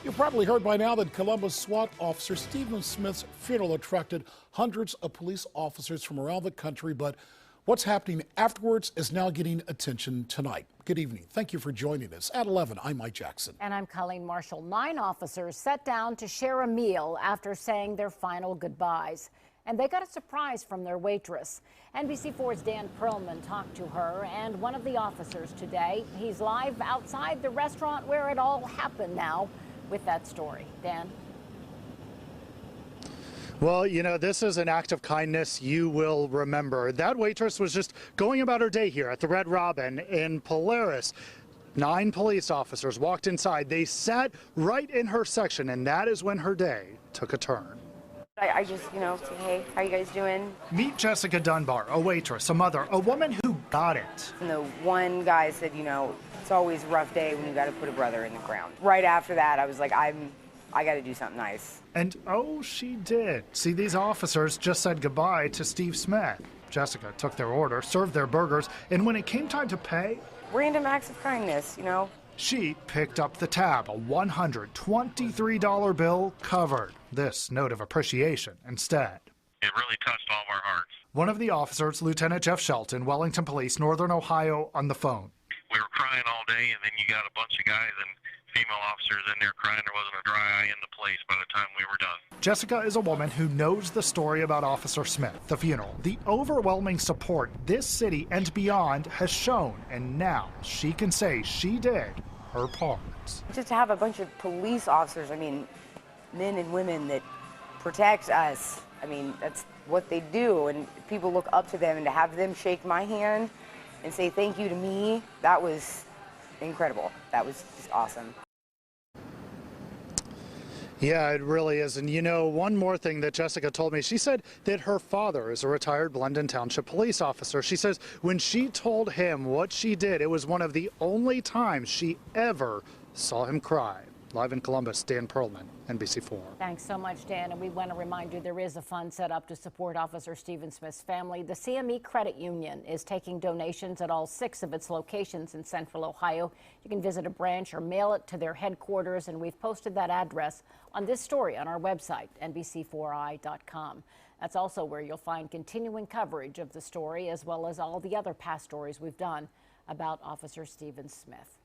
You've probably heard by now that Columbus SWAT officer Stephen Smith's funeral attracted hundreds of police officers from around the country, but what's happening afterwards is now getting attention tonight. Good evening. Thank you for joining us. At 11, I'm Mike Jackson. And I'm Colleen Marshall. 9 officers sat down to share a meal after saying their final goodbyes. And they got a surprise from their waitress. NBC4's Dan Perlman talked to her and one of the officers today. He's live outside the restaurant where it all happened now with that story. Dan? Well, you know, this is an act of kindness you will remember. That waitress was just going about her day here at the Red Robin in Polaris. 9 police officers walked inside. They sat right in her section, and that is when her day took a turn. I just, say, hey, how you guys doing? Meet Jessica Dunbar, a waitress, a mother, a woman who got it. And the one guy said, it's always a rough day when you got to put a brother in the ground. Right after that, I was like, I got to do something nice. And oh, she did. See, these officers just said goodbye to Steve Smith. Jessica took their order, served their burgers, and when it came time to pay, random acts of kindness, she picked up the tab, a $123 bill covered. This note of appreciation instead. It really touched all of our hearts. One of the officers, Lieutenant Jeff Shelton, Wellington Police, Northern Ohio, on the phone. We were crying all day, and then you got a bunch of guys and female officers in there crying. There wasn't a dry eye in the place by the time we were done. Jessica is a woman who knows the story about Officer Smith, the funeral, the overwhelming support this city and beyond has shown, and now she can say she did her part. Just to have a bunch of police officers, men and women that protect us, that's what they do, and people look up to them, and to have them shake my hand and say thank you to me, that was incredible. That was just awesome. Yeah, it really is. And one more thing that Jessica told me, she said that her father is a retired Blendon Township police officer. She says when she told him what she did, it was one of the only times she ever saw him cry. Live in Columbus, Dan Perlman, NBC4. Thanks so much, Dan. And we want to remind you there is a fund set up to support Officer Stephen Smith's family. The CME Credit Union is taking donations at all 6 of its locations in Central Ohio. You can visit a branch or mail it to their headquarters, and we've posted that address on this story on our website, NBC4i.com. That's also where you'll find continuing coverage of the story, as well as all the other past stories we've done about Officer Stephen Smith.